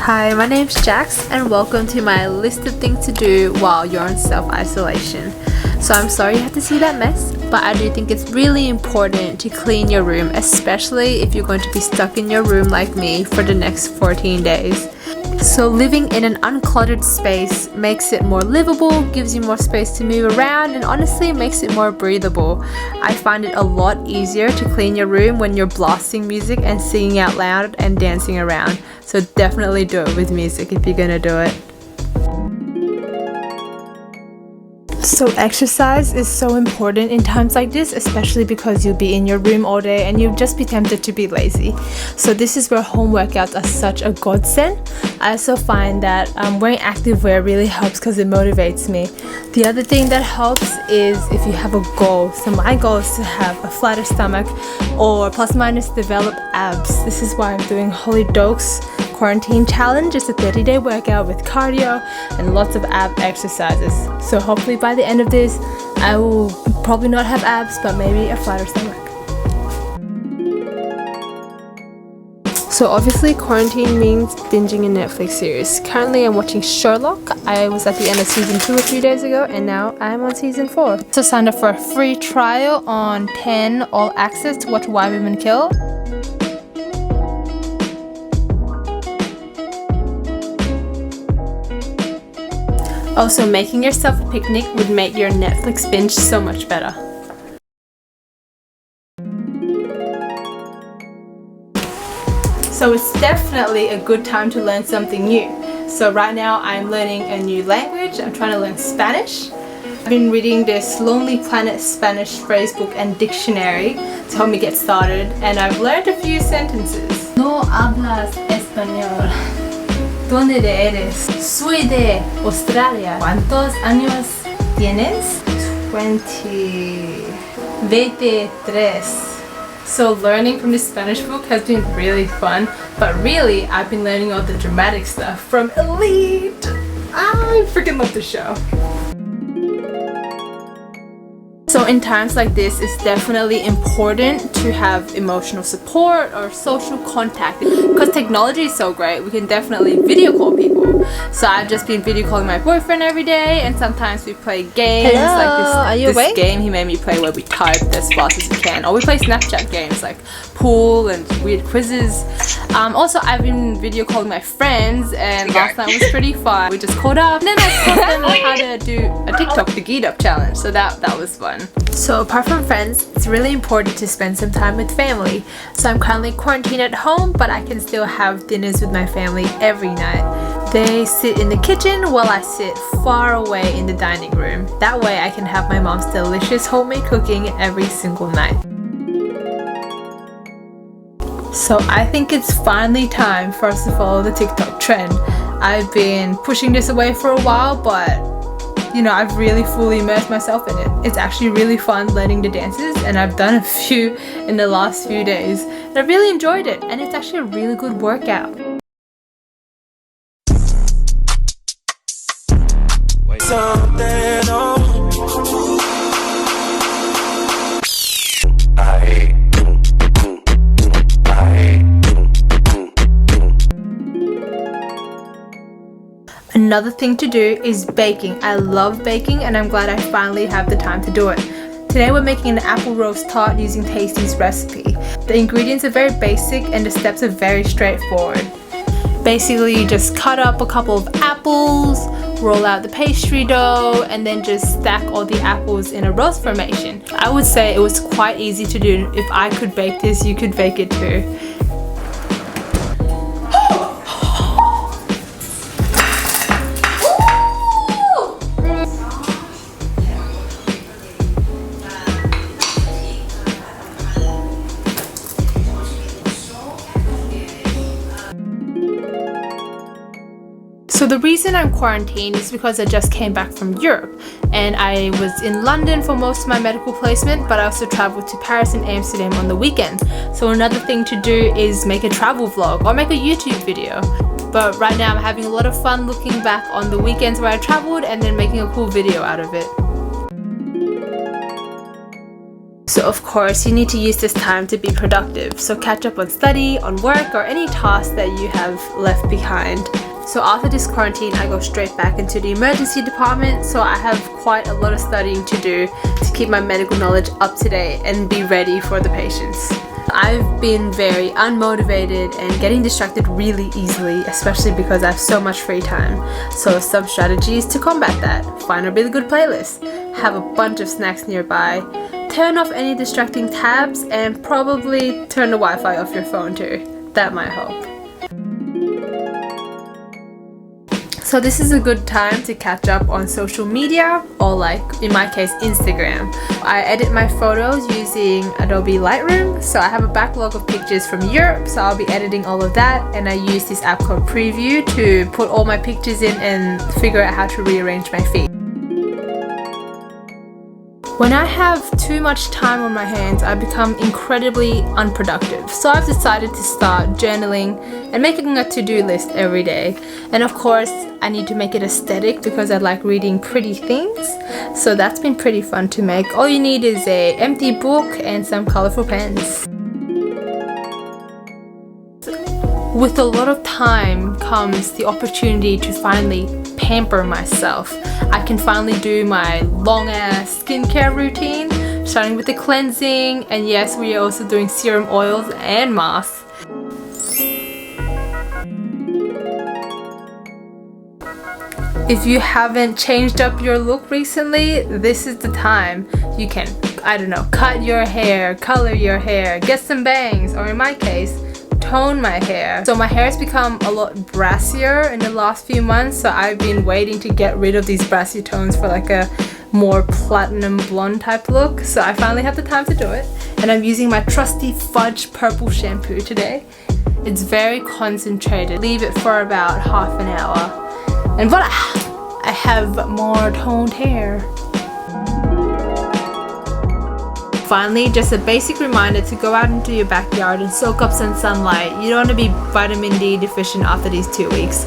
Hi, my name's Jax and welcome to my list of things to do while you're in self-isolation. So I'm sorry you had to see that mess, but I do think it's really important to clean your room, especially if you're going to be stuck in your room like me for the next 14 days. So living in an uncluttered space makes it more livable, gives you more space to move around, and honestly makes it more breathable. I find it a lot easier to clean your room when you're blasting music and singing out loud and dancing around. So definitely do it with music if you're gonna do it. So exercise is so important in times like this, especially because you'll be in your room all day and you'll just be tempted to be lazy. So this is where home workouts are such a godsend. I also find that wearing activewear really helps because it motivates me. The other thing that helps is if you have a goal. So my goal is to have a flatter stomach or plus minus develop abs. This is why I'm doing Holy Dokes Quarantine Challenge. Is a 30-day workout with cardio and lots of ab exercises. So hopefully by the end of this I will probably not have abs, but maybe a flatter stomach. So obviously quarantine means binging a Netflix series. Currently I'm watching Sherlock. I was at the end of season 2 a few days ago and now I'm on season 4. So signed up for a free trial on 10 all access to watch Why Women Kill. Also, making yourself a picnic would make your Netflix binge so much better. So it's definitely a good time to learn something new. So right now I'm learning a new language. I'm trying to learn Spanish. I've been reading this Lonely Planet Spanish phrasebook and dictionary to help me get started, and I've learned a few sentences. No hablas español. ¿Dónde eres? Soy de Australia. ¿Cuántos años tienes? 23. So learning from this Spanish book has been really fun, but really I've been learning all the dramatic stuff from Elite. I freaking love the show. So in times like this, it's definitely important to have emotional support or social contact. Because technology is so great, we can definitely video call people. So I've just been video calling my boyfriend every day, and sometimes we play games. Hello, like are you awake? This game he made me play where we type as fast as we can. Or we play Snapchat games like pool and weird quizzes. Also, I've been video calling my friends, and last night was pretty fun. We just caught up, and then I taught them how to do a TikTok, the Geet Up challenge. So that was fun. So apart from friends, it's really important to spend some time with family. So I'm currently quarantined at home, but I can still have dinners with my family every night. They sit in the kitchen while I sit far away in the dining room. That way I can have my mom's delicious homemade cooking every single night. So I think it's finally time for us to follow the TikTok trend. I've been pushing this away for a while, but you know, I've really fully immersed myself in it. It's actually really fun learning the dances, and I've done a few in the last few days. And I really enjoyed it, and it's actually a really good workout. Another thing to do is baking. I love baking and I'm glad I finally have the time to do it. Today we're making an apple roast tart using Tasty's recipe. The ingredients are very basic and the steps are very straightforward. Basically you just cut up a couple of apples, roll out the pastry dough, and then just stack all the apples in a roast formation. I would say it was quite easy to do. If I could bake this, you could bake it too. So the reason I'm quarantined is because I just came back from Europe and I was in London for most of my medical placement, but I also traveled to Paris and Amsterdam on the weekend. So another thing to do is make a travel vlog or make a YouTube video. But right now I'm having a lot of fun looking back on the weekends where I traveled and then making a cool video out of it. So of course you need to use this time to be productive. So catch up on study, on work, or any tasks that you have left behind. So after this quarantine, I go straight back into the emergency department, so I have quite a lot of studying to do to keep my medical knowledge up to date and be ready for the patients. I've been very unmotivated and getting distracted really easily, especially because I have so much free time. So some strategies to combat that: find a really good playlist, have a bunch of snacks nearby, turn off any distracting tabs, and probably turn the Wi-Fi off your phone too. That might help. So this is a good time to catch up on social media, or like in my case Instagram. I edit my photos using Adobe Lightroom, so I have a backlog of pictures from Europe, so I'll be editing all of that, and I use this app called Preview to put all my pictures in and figure out how to rearrange my feed. When I have too much time on my hands, I become incredibly unproductive. So I've decided to start journaling and making a to-do list every day. And of course, I need to make it aesthetic because I like reading pretty things. So that's been pretty fun to make. All you need is an empty book and some colorful pens. With a lot of time comes the opportunity to finally pamper myself. I can finally do my long ass skincare routine, starting with the cleansing, and yes, we are also doing serum oils and masks. If you haven't changed up your look recently, this is the time. You can, I don't know, cut your hair, color your hair, get some bangs, or in my case, tone my hair. So my hair has become a lot brassier in the last few months, so I've been waiting to get rid of these brassy tones for like a more platinum blonde type look. So I finally have the time to do it, and I'm using my trusty Fudge purple shampoo today. It's very concentrated. Leave it for about half an hour, and voila! I have more toned hair. Finally, just a basic reminder to go out into your backyard and soak up some sunlight. You don't want to be vitamin D deficient after these 2 weeks.